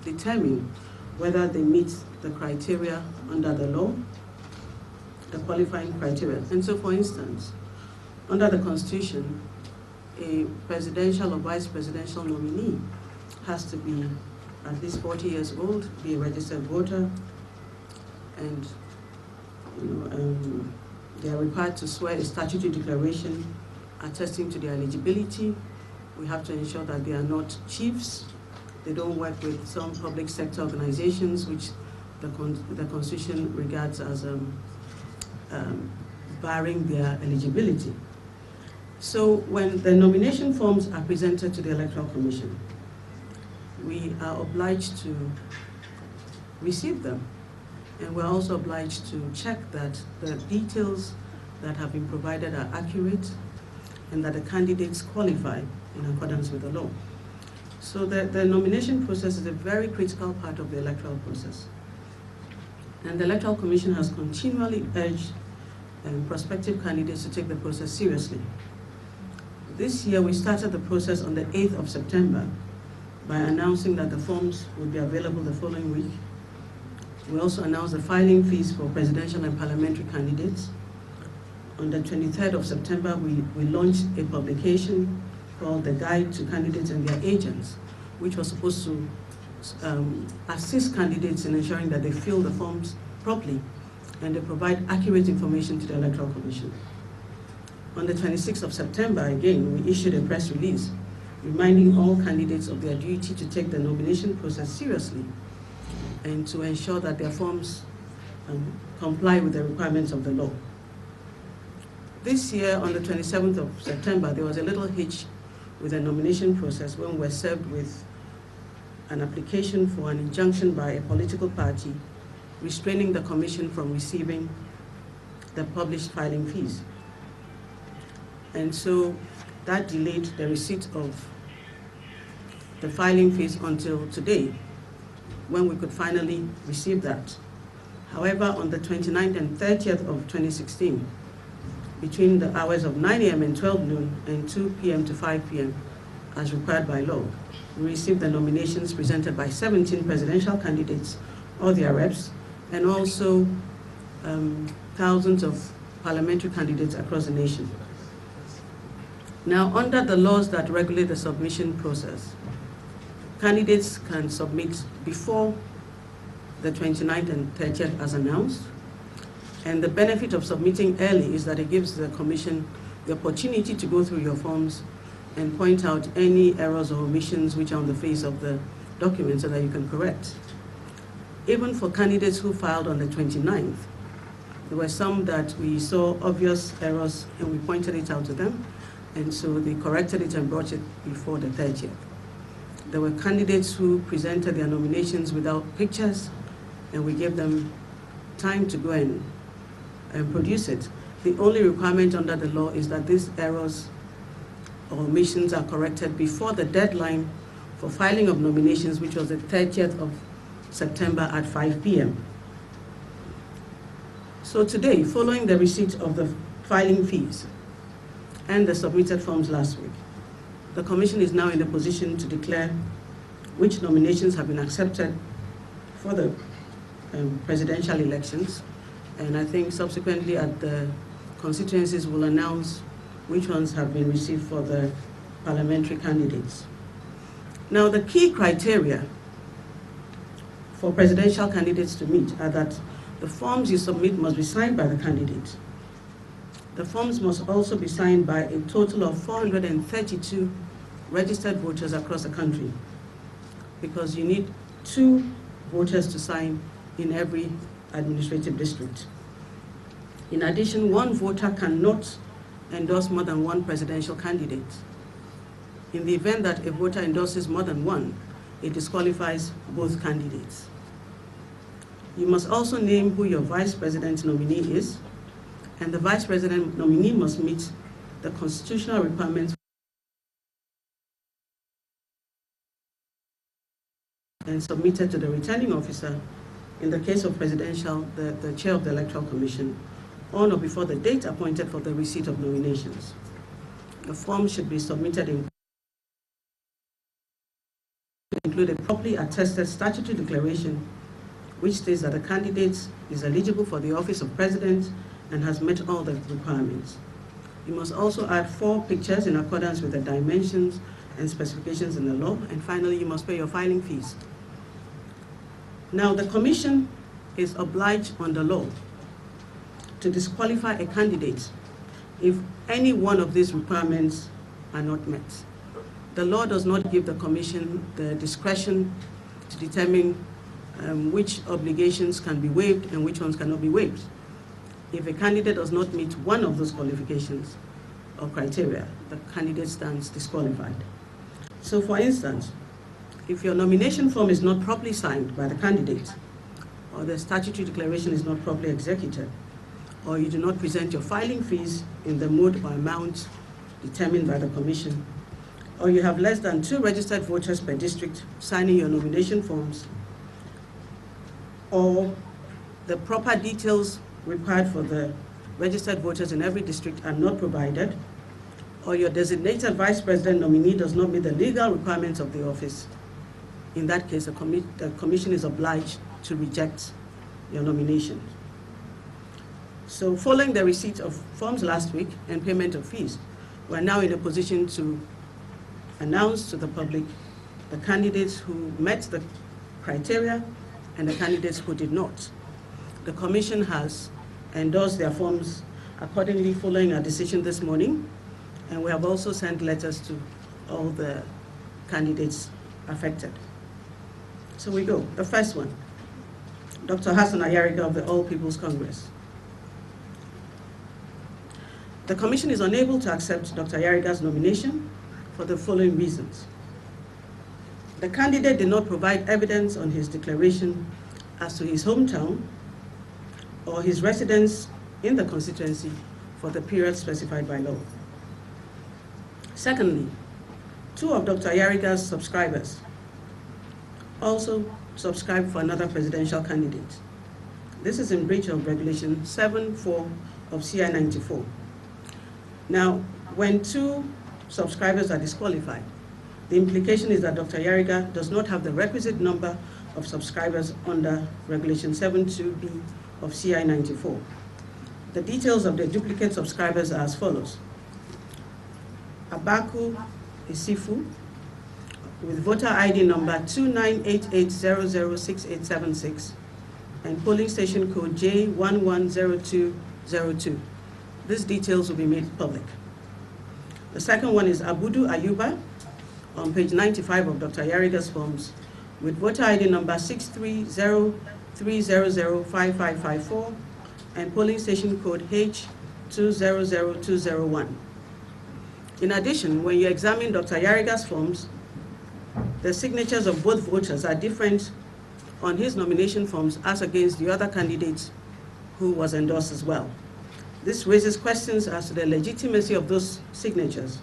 determine whether they meet the criteria under the law, the qualifying criteria. And so, for instance, under the Constitution, a presidential or vice presidential nominee has to be at least 40 years old, be a registered voter, and they are required to swear a statutory declaration attesting to their eligibility. We have to ensure that they are not chiefs. They don't work with some public sector organizations, which the Constitution regards as barring their eligibility. So when the nomination forms are presented to the Electoral Commission, we are obliged to receive them. And we're also obliged to check that the details that have been provided are accurate and that the candidates qualify in accordance with the law. So the nomination process is a very critical part of the electoral process. And the Electoral Commission has continually urged prospective candidates to take the process seriously. This year, we started the process on the 8th of September by announcing that the forms would be available the following week. We also announced the filing fees for presidential and parliamentary candidates. On the 23rd of September, we launched a publication called The Guide to Candidates and Their Agents, which was supposed to assist candidates in ensuring that they fill the forms properly and they provide accurate information to the Electoral Commission. On the 26th of September, again, we issued a press release reminding all candidates of their duty to take the nomination process seriously and to ensure that their forms comply with the requirements of the law. This year, on the 27th of September, there was a little hitch with the nomination process when we were served with an application for an injunction by a political party restraining the Commission from receiving the published filing fees. And so that delayed the receipt of the filing fees until today, when we could finally receive that. However, on the 29th and 30th of 2016, between the hours of 9 a.m. and 12 noon and 2 p.m. to 5 p.m., as required by law, we received the nominations presented by 17 presidential candidates or their reps, and also thousands of parliamentary candidates across the nation. Now, under the laws that regulate the submission process, candidates can submit before the 29th and 30th as announced. And the benefit of submitting early is that it gives the Commission the opportunity to go through your forms and point out any errors or omissions which are on the face of the document so that you can correct. Even for candidates who filed on the 29th, there were some that we saw obvious errors and we pointed it out to them. And so they corrected it and brought it before the 30th. There were candidates who presented their nominations without pictures, and we gave them time to go and produce it. The only requirement under the law is that these errors or omissions are corrected before the deadline for filing of nominations, which was the 30th of September at 5 p.m. So today, following the receipt of the filing fees and the submitted forms last week, the Commission is now in a position to declare which nominations have been accepted for the presidential elections. And I think subsequently at the constituencies will announce which ones have been received for the parliamentary candidates. Now, the key criteria for presidential candidates to meet are that the forms you submit must be signed by the candidate. The forms must also be signed by a total of 432 registered voters across the country, because you need 2 voters to sign in every administrative district. In addition, 1 voter cannot endorse more than 1 presidential candidate. In the event that a voter endorses more than 1, it disqualifies both candidates. You must also name who your vice president nominee is, and the vice president nominee must meet the constitutional requirements and submitted to the returning officer, in the case of presidential, the chair of the Electoral Commission, on or before the date appointed for the receipt of nominations. The form should be submitted in include a properly attested statutory declaration which states that a candidate is eligible for the office of president and has met all the requirements. You must also add 4 pictures in accordance with the dimensions and specifications in the law, and finally, you must pay your filing fees. Now, the Commission is obliged under law to disqualify a candidate if any one of these requirements are not met. The law does not give the Commission the discretion to determine which obligations can be waived and which ones cannot be waived. If a candidate does not meet one of those qualifications or criteria, the candidate stands disqualified. So for instance, if your nomination form is not properly signed by the candidate, or the statutory declaration is not properly executed, or you do not present your filing fees in the mode or amount determined by the Commission, or you have less than 2 registered voters per district signing your nomination forms, or the proper details required for the registered voters in every district are not provided, or your designated vice president nominee does not meet the legal requirements of the office, in that case, the Commission is obliged to reject your nomination. So following the receipt of forms last week and payment of fees, we're now in a position to announce to the public the candidates who met the criteria and the candidates who did not. The Commission has endorsed their forms accordingly following our decision this morning, and we have also sent letters to all the candidates affected. So we go. The first one, Dr. Hassan Ayariga of the All People's Congress. The Commission is unable to accept Dr. Ayariga's nomination for the following reasons. The candidate did not provide evidence on his declaration as to his hometown or his residence in the constituency for the period specified by law. Secondly, 2 of Dr. Ayariga's subscribers also subscribed for another presidential candidate. This is in breach of Regulation 7.4 of CI 94. Now, when 2 subscribers are disqualified, the implication is that Dr. Ayariga does not have the requisite number of subscribers under Regulation 7.2b of CI 94. The details of the duplicate subscribers are as follows. Abaku Isifu, with voter ID number 2988006876 and polling station code J110202. These details will be made public. The second one is Abudu Ayuba on page 95 of Dr. Ayariga's forms with voter ID number 630-300-5554 and polling station code H200201. In addition, when you examine Dr. Ayariga's forms, the signatures of both voters are different on his nomination forms as against the other candidates who was endorsed as well. This raises questions as to the legitimacy of those signatures,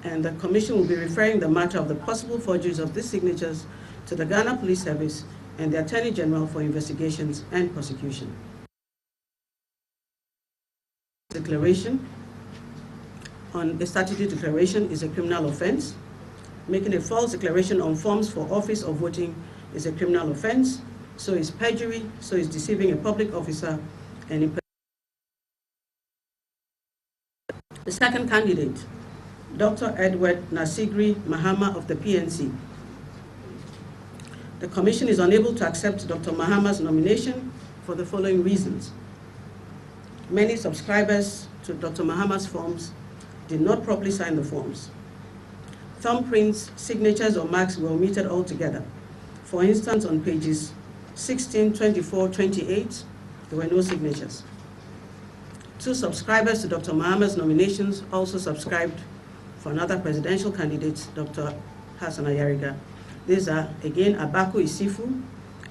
and the Commission will be referring the matter of the possible forgeries of these signatures to the Ghana Police Service and the Attorney General for investigations and prosecution. Declaration on the statutory declaration is a criminal offense. Making a false declaration on forms for office or voting is a criminal offense. So is perjury, so is deceiving a public officer, and the second candidate, Dr. Edward Nasigri Mahama of the PNC. The Commission is unable to accept Dr. Mahama's nomination for the following reasons. Many subscribers to Dr. Mahama's forms did not properly sign the forms. Thumbprints, signatures, or marks were omitted altogether. For instance, on pages 16, 24, 28, there were no signatures. 2 subscribers to Dr. Mahama's nominations also subscribed for another presidential candidate, Dr. Hassan Ayariga. These are, again, Abaku Isifu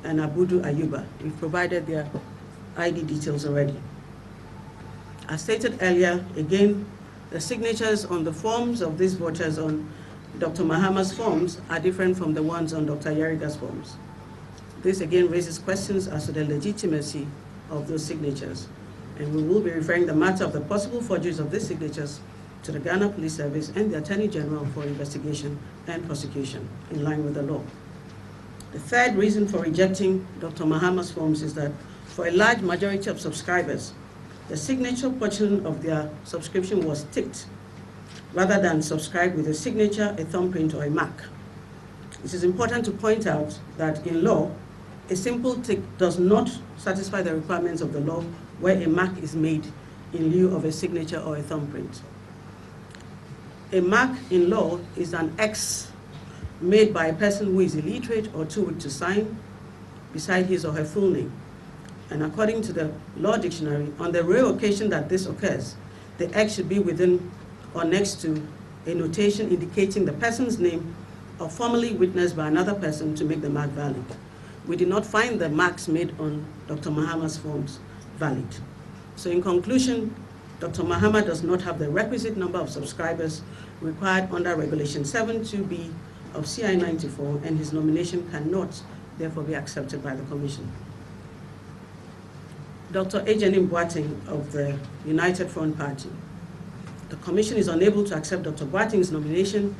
and Abudu Ayuba. We've provided their ID details already. As stated earlier, again, the signatures on the forms of these voters on Dr. Mahama's forms are different from the ones on Dr. Ayariga's forms. This again raises questions as to the legitimacy of those signatures, and we will be referring the matter of the possible forgeries of these signatures to the Ghana Police Service and the Attorney General for investigation and prosecution in line with the law. The third reason for rejecting Dr. Mahama's forms is that for a large majority of subscribers, the signature portion of their subscription was ticked rather than subscribed with a signature, a thumbprint, or a mark. It is important to point out that in law, a simple tick does not satisfy the requirements of the law where a mark is made in lieu of a signature or a thumbprint. A mark in law is an X made by a person who is illiterate or too weak to sign beside his or her full name. And according to the law dictionary, on the rare occasion that this occurs, the X should be within or next to a notation indicating the person's name or formally witnessed by another person to make the mark valid. We did not find the marks made on Dr. Mahama's forms valid. So in conclusion, Dr. Mahama does not have the requisite number of subscribers required under Regulation 7(2)(b) of CI 94, and his nomination cannot therefore be accepted by the Commission. Dr. Ejenim Boateng of the United Front Party. The Commission is unable to accept Dr. Boateng's nomination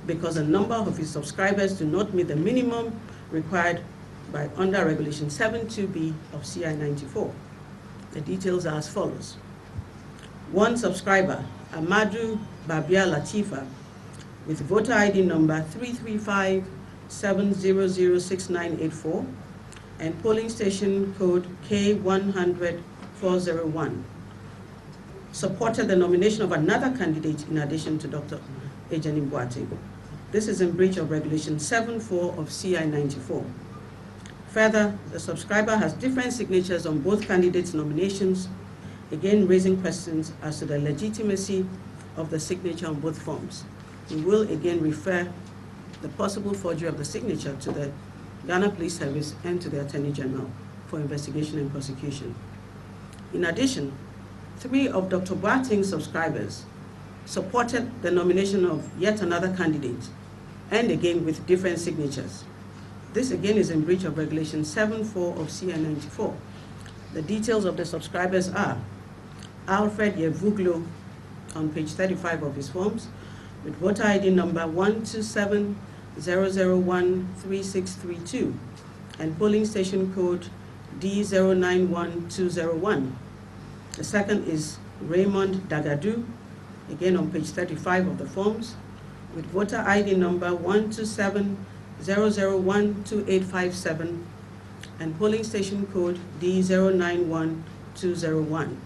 because a number of his subscribers do not meet the minimum required by under Regulation 7(2)(b) of CI 94. The details are as follows. One subscriber, Amadou Babia Latifa, with voter ID number 335700694 and polling station code K100-401, supported the nomination of another candidate in addition to Dr. Ejenim Boateng. This is in breach of Regulation 7(4) of CI 94. Further, the subscriber has different signatures on both candidates' nominations, again raising questions as to the legitimacy of the signature on both forms. We will again refer the possible forgery of the signature to the Ghana Police Service and to the Attorney General for investigation and prosecution. In addition, 3 of Dr. Boateng's subscribers supported the nomination of yet another candidate, and again with different signatures. This again is in breach of Regulation 7(4) of CI 94. The details of the subscribers are Alfred Yevuglo on page 35 of his forms with voter ID number 12700013632 and polling station code D091201. The second is Raymond Dagadu, again on page 35 of the forms, with voter ID number 12700012857 and polling station code D091201.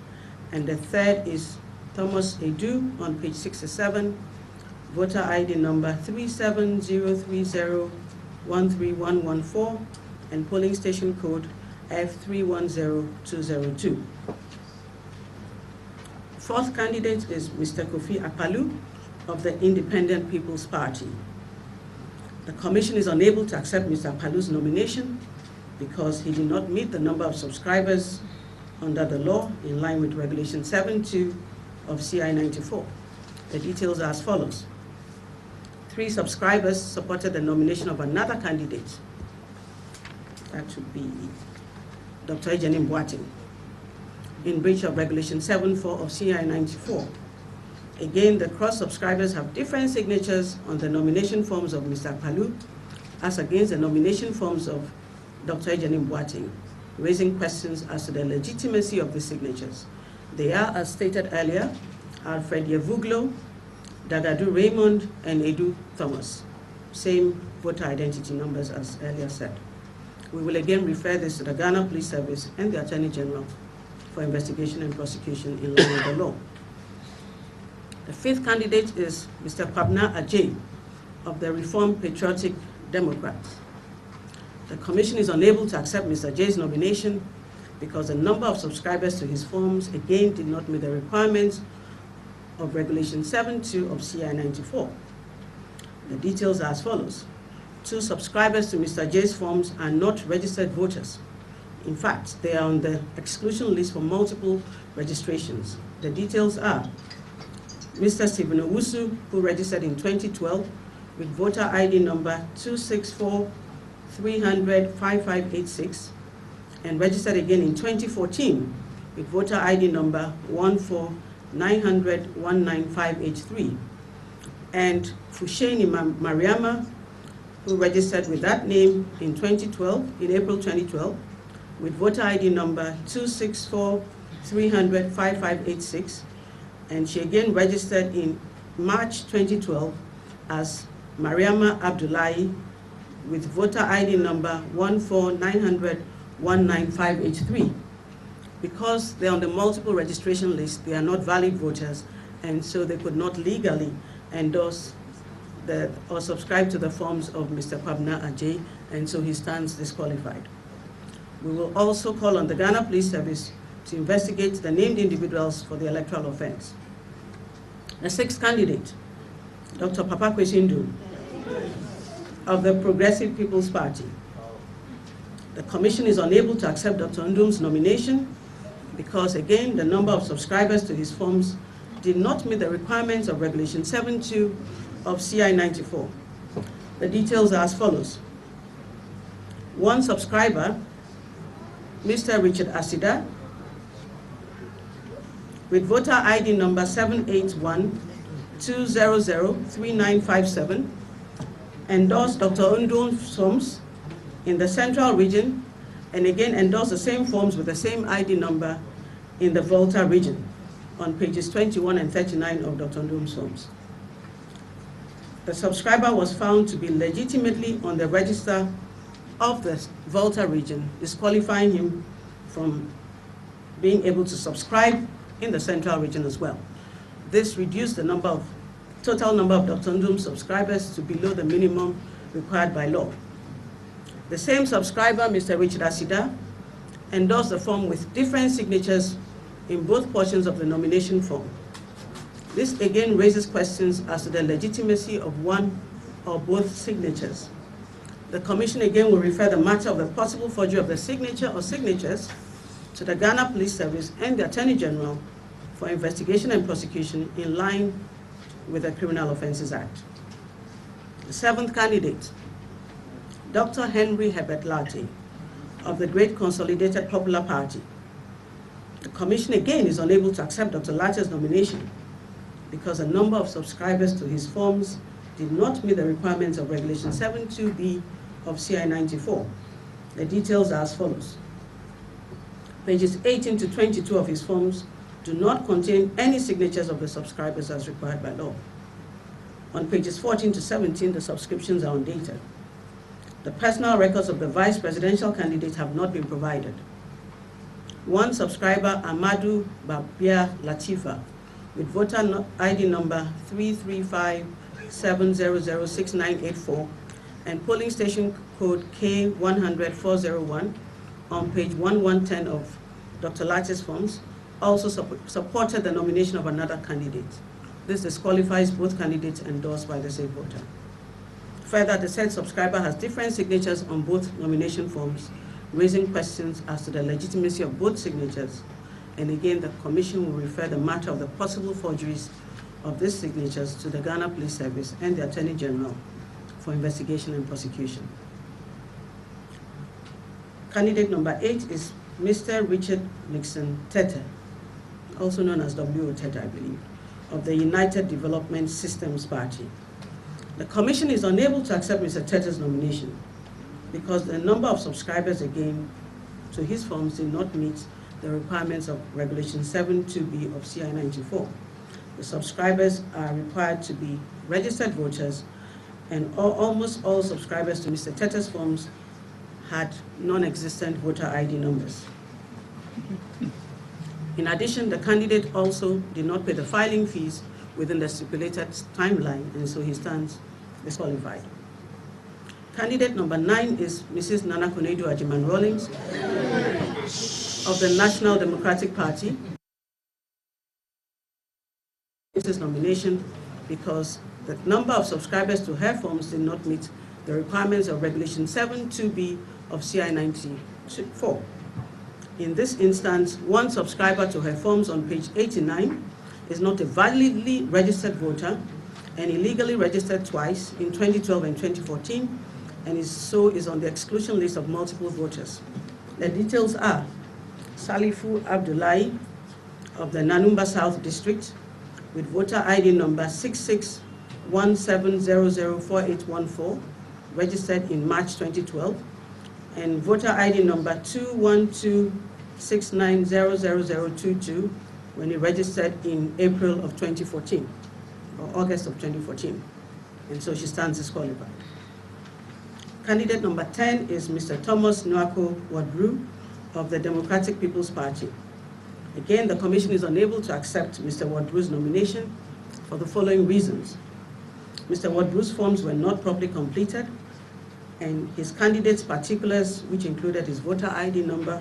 And the third is Thomas Edu on page 67, voter ID number 37030131114 and polling station code F310202. Fourth candidate is Mr. Kofi Akpalu of the Independent People's Party. The Commission is unable to accept Mr. Akpalu's nomination because he did not meet the number of subscribers under the law in line with Regulation 7(2) of CI 94. The details are as follows. 3 subscribers supported the nomination of another candidate. That would be Dr. Ejenim Boateng, in breach of Regulation 7(4) of CI 94. Again, the cross-subscribers have different signatures on the nomination forms of Mr. Akpalu as against the nomination forms of Dr. Ejenim Boateng, raising questions as to the legitimacy of the signatures. They are, as stated earlier, Alfred Yevuglo, Dagadu Raymond, and Edu Thomas. Same voter identity numbers as earlier said. We will again refer this to the Ghana Police Service and the Attorney General for investigation and prosecution in line with the law. The 5th candidate is Mr. Kwabna Ajay of the Reformed Patriotic Democrats. The Commission is unable to accept Mr. Ajay's nomination because the number of subscribers to his forms again did not meet the requirements of Regulation 7(2) of CI 94. The details are as follows. 2 subscribers to Mr. Ajay's forms are not registered voters. In fact, they are on the exclusion list for multiple registrations. The details are Mr. Stephen Owusu, who registered in 2012 with voter ID number 264-300-5586 and registered again in 2014 with voter ID number 900-19583, and Fushaini Mariama, who registered with that name in April 2012, with voter ID number 264-300-5586, and she again registered in March 2012 as Mariama Abdullahi with voter ID number 14900-19583. Because they're on the multiple registration list, they are not valid voters, and so they could not legally endorse or subscribe to the forms of Mr. Pabna Ajay, and so he stands disqualified. We will also call on the Ghana Police Service to investigate the named individuals for the electoral offense. The sixth candidate, Dr. Papa Kwesindu, of the Progressive People's Party. The Commission is unable to accept Dr. Ndum's nomination because, again, the number of subscribers to his forms did not meet the requirements of Regulation 7.2 of CI 94. The details are as follows. One subscriber, Mr. Richard Asida, with voter ID number 781-200-3957, endorsed Dr. Ndum's forms in the Central Region, and again endorsed the same forms with the same ID number in the Volta region on pages 21 and 39 of Dr. Ndum's forms. The subscriber was found to be legitimately on the register of the Volta region, disqualifying him from being able to subscribe in the Central region as well. This reduced the total number of Dr. Ndum's subscribers to below the minimum required by law. The same subscriber, Mr. Richard Asida, endorsed the form with different signatures in both portions of the nomination form. This again raises questions as to the legitimacy of one or both signatures. The Commission again will refer the matter of the possible forgery of the signature or signatures to the Ghana Police Service and the Attorney General for investigation and prosecution in line with the Criminal Offences Act. The seventh candidate, Dr. Henry Herbert Latte, of the Great Consolidated Popular Party. The Commission again is unable to accept Dr. Latte's nomination because a number of subscribers to his forms did not meet the requirements of Regulation 7.2b of CI 94. The details are as follows. Pages 18 to 22 of his forms do not contain any signatures of the subscribers as required by law. On pages 14 to 17, the subscriptions are undated. The personal records of the vice presidential candidate have not been provided. One subscriber, Amadou Babia Latifa, with voter ID number 335-700-6984 and polling station code K100-401 on page 1110 of Dr. Latte's forms, also supported the nomination of another candidate. This disqualifies both candidates endorsed by the said voter. Further, the said subscriber has different signatures on both nomination forms, raising questions as to the legitimacy of both signatures. And again, the Commission will refer the matter of the possible forgeries of these signatures to the Ghana Police Service and the Attorney General for investigation and prosecution. Candidate number 8 is Mr. Richard Nixon Tete, also known as W.O. Tete, I believe, of the United Development Systems Party. The Commission is unable to accept Mr. Tete's nomination because the number of subscribers, again, to his forms did not meet the requirements of Regulation 7.2b of CI 94. The subscribers are required to be registered voters, and almost all subscribers to Mr. Tete's forms had non-existent voter ID numbers. In addition, the candidate also did not pay the filing fees within the stipulated timeline, and so he stands disqualified. Candidate number 9 is Mrs. Nana Konadu Ajiman Rawlings of the National Democratic Party. This is nomination because the number of subscribers to her forms did not meet the requirements of Regulation 7.2b of CI 94. In this instance, one subscriber to her forms on page 89 is not a validly registered voter and illegally registered twice in 2012 and 2014, and is on the exclusion list of multiple voters. The details are Salifu Abdullahi, of the Nanumba South District with voter ID number 6617004814, registered in March 2012, and voter ID number 21269000022 when he registered in April of 2014, or August of 2014. And so she stands disqualified. Candidate number 10 is Mr. Thomas Nwako Wadru of the Democratic People's Party. Again, the Commission is unable to accept Mr. Wadru's nomination for the following reasons. Mr. Wadru's forms were not properly completed, and his candidate's particulars, which included his voter ID number,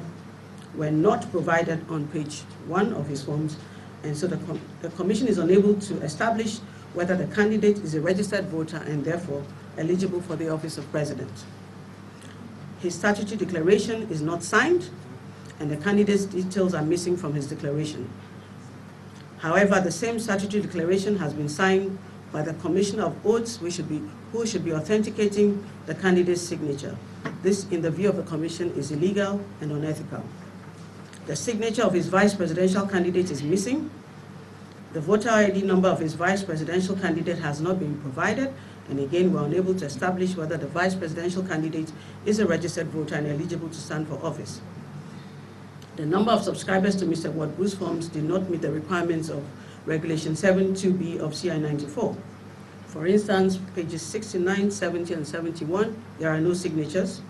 were not provided on page 1 of his forms, and so the Commission is unable to establish whether the candidate is a registered voter and therefore eligible for the office of President. His statutory declaration is not signed, and the candidate's details are missing from his declaration. However, the same statutory declaration has been signed by the Commissioner of Oaths, who should be authenticating the candidate's signature. This, in the view of the Commission, is illegal and unethical. The signature of his vice presidential candidate is missing. The voter ID number of his vice presidential candidate has not been provided, and again, we're unable to establish whether the vice presidential candidate is a registered voter and eligible to stand for office. The number of subscribers to Mr. Wadru's forms did not meet the requirements of Regulation 7(2)B of CI 94. For instance, pages 69, 70, and 71, there are no signatures.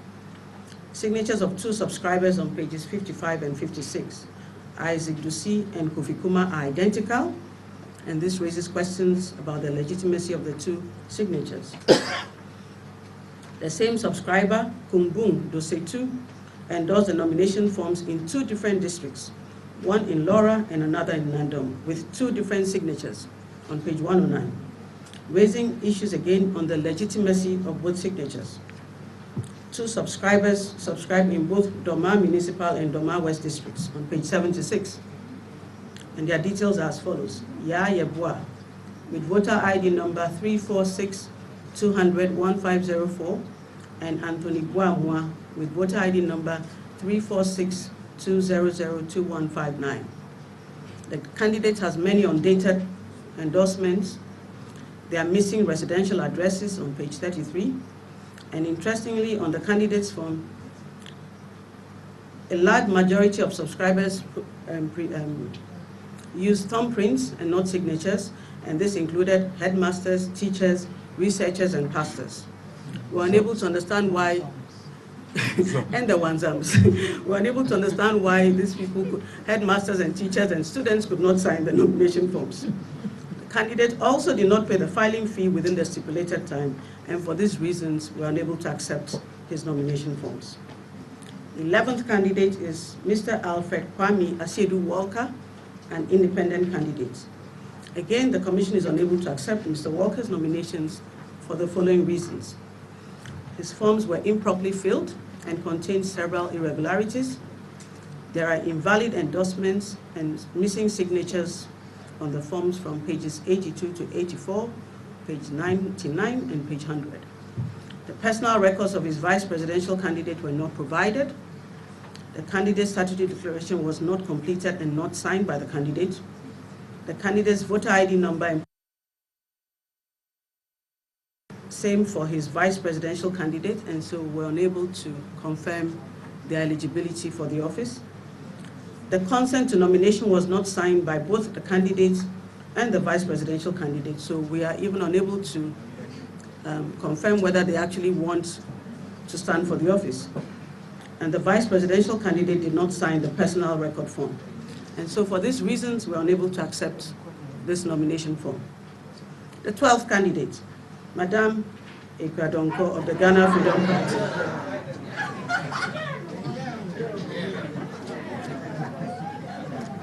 Signatures of 2 subscribers on pages 55 and 56, Isaac Dusi and Kofi Kuma, are identical, and this raises questions about the legitimacy of the 2 signatures. The same subscriber, Kumbung Dosetu, endorsed the nomination forms in 2 different districts, one in Laura and another in Nandom, with 2 different signatures on page 109, raising issues again on the legitimacy of both signatures. 2 subscribers subscribe in both Doma Municipal and Doma West districts on page 76. And their details are as follows. Ya Yebua, with voter ID number 346-200-1504, and Anthony Boamwa, with voter ID number 346-200-2159. The candidate has many undated endorsements. They are missing residential addresses on page 33. And interestingly, on the candidate's form, a large majority of subscribers use thumbprints and not signatures, and this included headmasters, teachers, researchers, and pastors. We're unable to understand why, and the Wanzams, we're unable to understand why these people, headmasters and teachers and students, could not sign the nomination forms. The candidate also did not pay the filing fee within the stipulated time, and for these reasons, we're unable to accept his nomination forms. The 11th candidate is Mr. Alfred Kwame Asiedu Walker, an independent candidate. Again, the Commission is unable to accept Mr. Walker's nominations for the following reasons. His forms were improperly filled and contained several irregularities. There are invalid endorsements and missing signatures on the forms from pages 82 to 84, page 99, and page 100. The personal records of his vice presidential candidate were not provided. The candidate's statutory declaration was not completed and not signed by the candidate. The candidate's voter ID number, and same for his vice presidential candidate, and so we're unable to confirm their eligibility for the office. The consent to nomination was not signed by both the candidate and the vice presidential candidate, so we are even unable to confirm whether they actually want to stand for the office. And the vice presidential candidate did not sign the personal record form. And so for these reasons, we're unable to accept this nomination form. The 12th candidate, Madame Ekwadonko of the Ghana Freedom Party.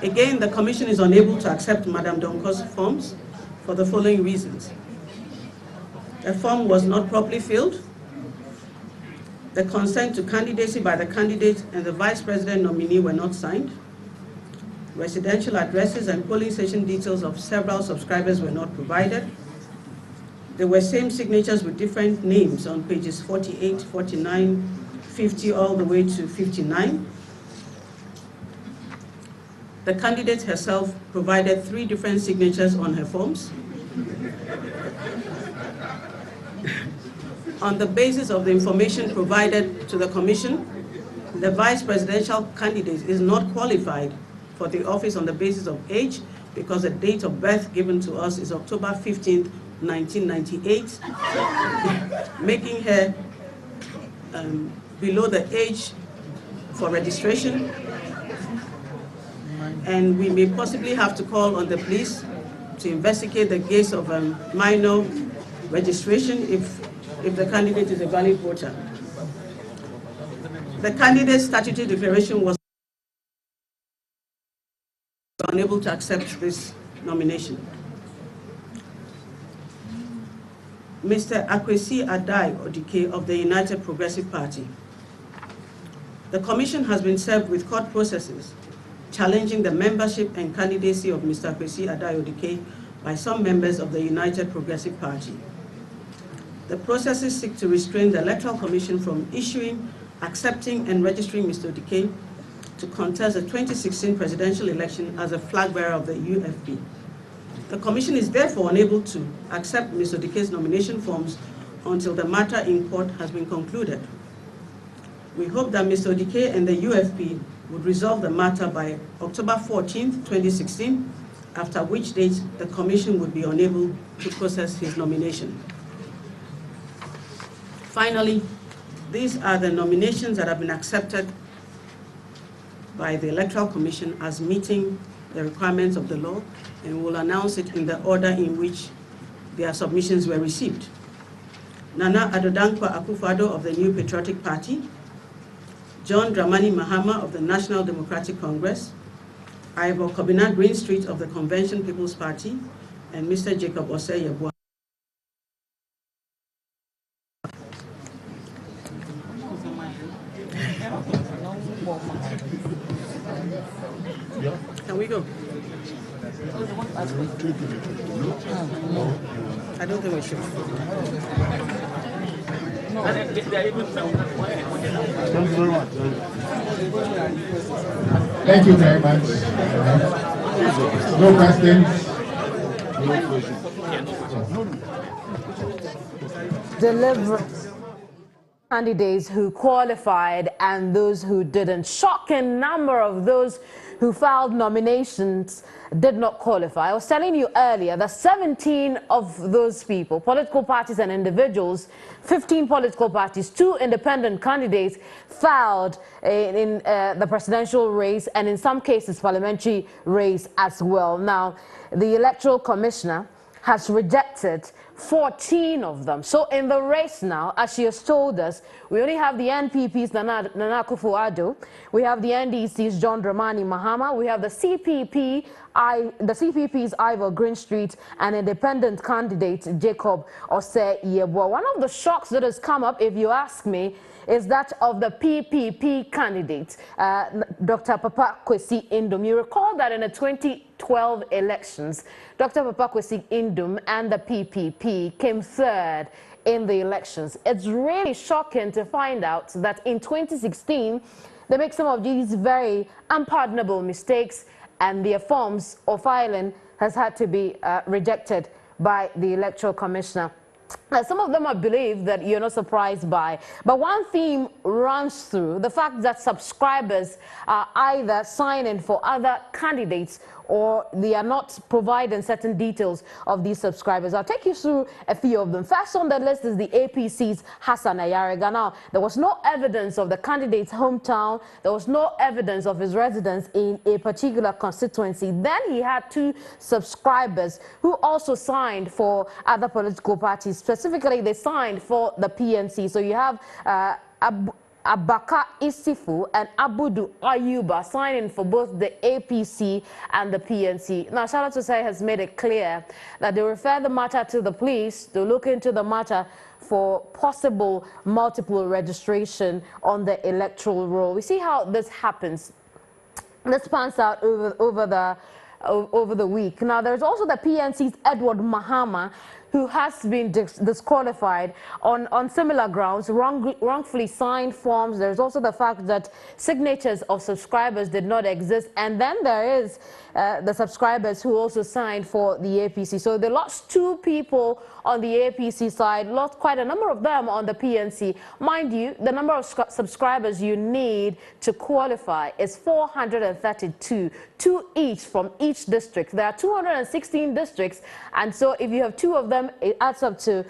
Again, the Commission is unable to accept Madame Donko's forms for the following reasons. The form was not properly filled. The consent to candidacy by the candidate and the vice president nominee were not signed. Residential addresses and polling station details of several subscribers were not provided. There were same signatures with different names on pages 48, 49, 50, all the way to 59. the candidate herself provided 3 different signatures on her forms. On the basis of the information provided to the Commission, the vice presidential candidate is not qualified for the office on the basis of age, because the date of birth given to us is October 15th, 1998, making her below the age for registration. And we may possibly have to call on the police to investigate the case of minor registration if the candidate is a valid voter. The candidate's statutory declaration was unable to accept this nomination. Mr. Akwesi Adai Odike of the United Progressive Party. The Commission has been served with court processes challenging the membership and candidacy of Mr. Akwesi Adai Odike by some members of the United Progressive Party. The processes seek to restrain the Electoral Commission from issuing, accepting, and registering Mr. Odike to contest the 2016 presidential election as a flag bearer of the UFP. The Commission is therefore unable to accept Mr. Odike's nomination forms until the matter in court has been concluded. We hope that Mr. Odike and the UFP would resolve the matter by October 14th, 2016, after which date the Commission would be unable to process his nomination. Finally, these are the nominations that have been accepted by the Electoral Commission as meeting the requirements of the law, and we'll announce it in the order in which their submissions were received. Nana Adodankwa Akufo-Addo of the New Patriotic Party, John Dramani Mahama of the National Democratic Congress, Ivor Kobina Greenstreet of the Convention People's Party, and Mr. Jacob Osei-Yeboah. Can we go? I don't think we should. Thank you very much. Thank you very much. No questions? Deliver candidates who qualified and those who didn't. Shocking number of those who filed nominations did not qualify. I was telling you earlier that 17 of those people, political parties and individuals, 15 political parties, 2 independent candidates filed in the presidential race and in some cases parliamentary race as well. Now, the Electoral Commissioner has rejected 14 of them. So in the race now, as she has told us, we only have the NPP's Nana Akufo-Addo, we have the NDC's John Dramani Mahama, we have the CPP's Ivor Greenstreet, and independent candidate Jacob Osei-Yeboah. One of the shocks that has come up, if you ask me, is that of the PPP candidate, Dr. Papa Kwesi Indom. You recall that in the 2012 elections, Dr. Papa Kwesi Indom and the PPP came third in the elections. It's really shocking to find out that in 2016, they make some of these very unpardonable mistakes, and their forms of filing has had to be rejected by the Electoral Commissioner. Some of them I believe that you're not surprised by, but one theme runs through the fact that subscribers are either signing for other candidates or they are not providing certain details of these subscribers. I'll take you through a few of them. First on the list is the APC's Hassan Ayariga. Now, there was no evidence of the candidate's hometown. There was no evidence of his residence in a particular constituency. Then he had 2 subscribers who also signed for other political parties. Specifically, they signed for the PNC. So you have Abaka Isifu and Abudu Ayuba signing for both the APC and the PNC. Now, Charlotte Osei has made it clear that they refer the matter to the police to look into the matter for possible multiple registration on the electoral roll. We see how this happens. This pans out over the week. Now, there's also the PNC's Edward Mahama who has been disqualified on similar grounds, wrongfully signed forms. There's also the fact that signatures of subscribers did not exist. And then there is the subscribers who also signed for the APC. So they lost 2 people on the APC side, lost quite a number of them on the PNC. Mind you, the number of subscribers you need to qualify is 432, 2 each from each district. There are 216 districts, and so if you have 2 of them, it adds up to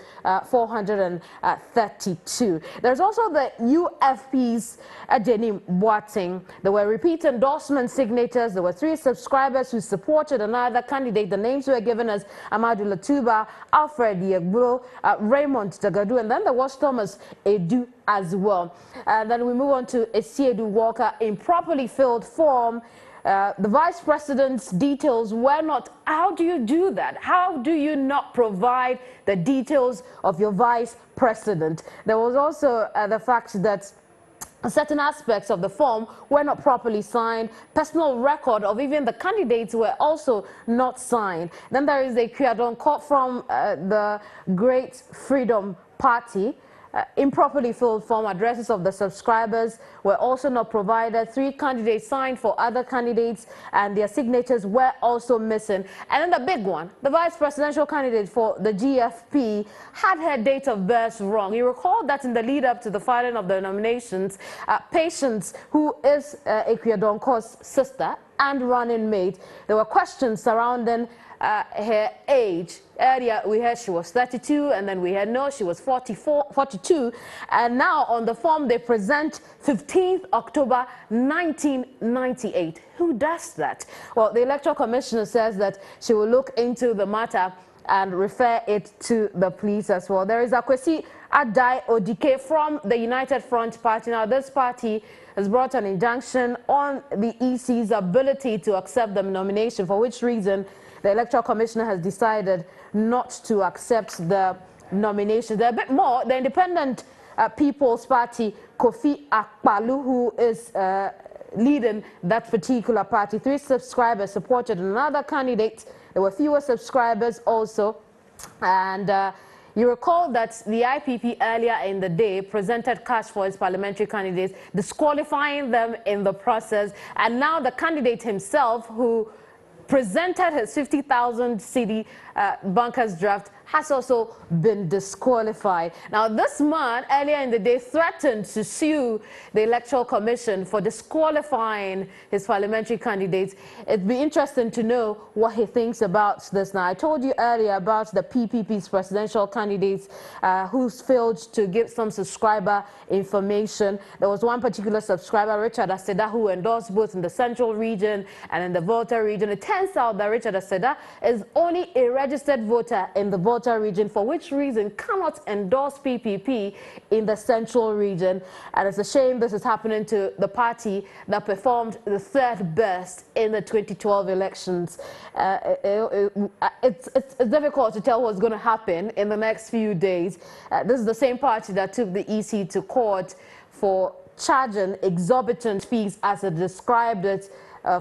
432. There's also the UFP's Jenny Boating. There were repeat endorsement signatures. There were 3 subscribers who supported another candidate. The names were given as Amadou Latuba, Alfred Yegbulo, Raymond Dagadu, and then there was Thomas Edu as well. Then we move on to Esiedu Walker. Improperly filled form. The vice president's details were not. How do you do that? How do you not provide the details of your vice president? There was also the fact that certain aspects of the form were not properly signed. Personal record of even the candidates were also not signed. Then there is a Kwiadonko from the Great Freedom Party. Improperly filled form. Addresses of the subscribers were also not provided. 3 candidates signed for other candidates and their signatures were also missing. And then the big one, the vice presidential candidate for the GFP had her date of birth wrong. You recall that in the lead up to the filing of the nominations, Patience, who is Ekweadonko's sister and running mate, there were questions surrounding her age. Earlier we heard she was 32, and then we heard no, she was 42, and now on the form they present 15th October 1998. Who does that? Well, the Electoral Commission says that she will look into the matter and refer it to the police as well. There is Akwesi Adai Odike from the United Front Party. Now, this party has brought an injunction on the EC's ability to accept the nomination, for which reason the Electoral Commission has decided not to accept the nomination. There are a bit more. The Independent People's Party, Kofi Akpalu, who is leading that particular party, 3 subscribers supported another candidate. There were fewer subscribers also. And you recall that the IPP earlier in the day presented cash for its parliamentary candidates, disqualifying them in the process. And now the candidate himself, who presented his 50,000 cedi bankers draft, has also been disqualified. Now, this man earlier in the day threatened to sue the Electoral Commission for disqualifying his parliamentary candidates. It'd be interesting to know what he thinks about this. Now, I told you earlier about the PPP's presidential candidates who failed to give some subscriber information. There was one particular subscriber, Richard Aseda, who endorsed both in the Central region and in the Volta region. It turns out that Richard Aseda is only a registered voter in the Volta region, for which reason cannot endorse PPP in the Central region. And it's a shame this is happening to the party that performed the 3rd best in the 2012 elections. It's difficult to tell what's going to happen in the next few days. This is the same party that took the EC to court for charging exorbitant fees, as it described it,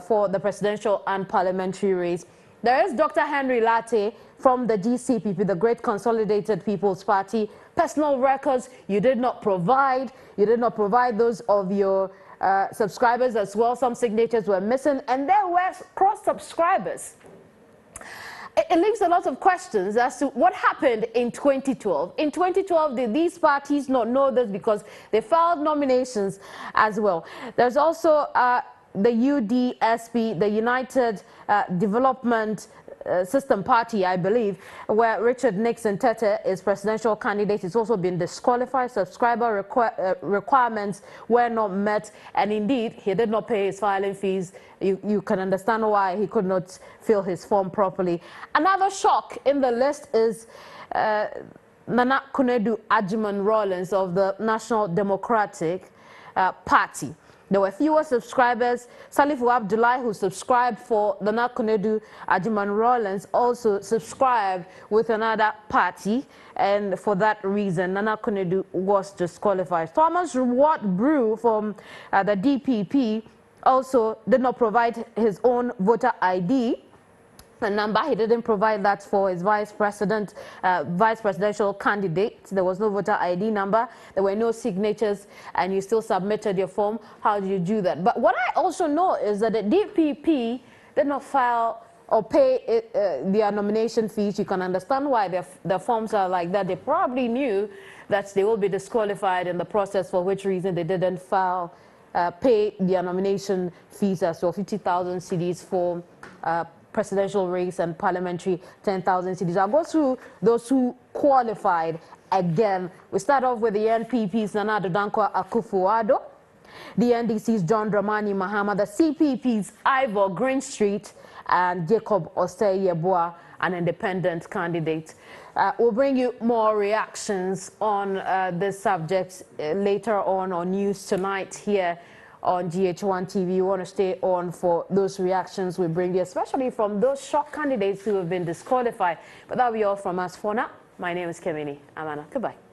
for the presidential and parliamentary race. There is Dr. Henry Latte from the GCPP, the Great Consolidated People's Party. Personal records you did not provide. You did not provide those of your subscribers as well. Some signatures were missing, and there were cross-subscribers. It leaves a lot of questions as to what happened in 2012. In 2012, did these parties not know this because they filed nominations as well? There's also the UDSP, the United Development System Party, I believe, where Richard Nixon Tete is presidential candidate. It's also been disqualified. Subscriber requirements were not met, and indeed he did not pay his filing fees. You can understand why he could not fill his form properly. Another shock in the list is Nana Kunedu Ajiman Rawlings of the National Democratic Party. There were fewer subscribers. Salifu Abdullahi, who subscribed for the Nakunedu Ajiman Rawlings, also subscribed with another party, and for that reason, Nana Kunedu was disqualified. Thomas Reward Brew from the DPP also did not provide his own voter ID. a number. He didn't provide that for his vice presidential candidate. There was no voter ID number. There were no signatures, and you still submitted your form. How do you do that? But what I also know is that the DPP did not file or pay their nomination fees. You can understand why their forms are like that. They probably knew that they will be disqualified in the process, for which reason they didn't file, pay their nomination fees as well, 50,000 cedis for presidential race and parliamentary 10,000 cedis. I'll go through those who qualified again. We start off with the NPP's Nana Dankwa Akufo-Addo, the NDC's John Dramani Mahama, the CPP's Ivor Greenstreet, and Jacob Osei-Yeboah, an independent candidate. We'll bring you more reactions on this subject later on News Tonight here on GH1 TV. You want to stay on for those reactions we bring you, especially from those shock candidates who have been disqualified. But that'll be all from us for now. My name is Kemini Amana. Goodbye.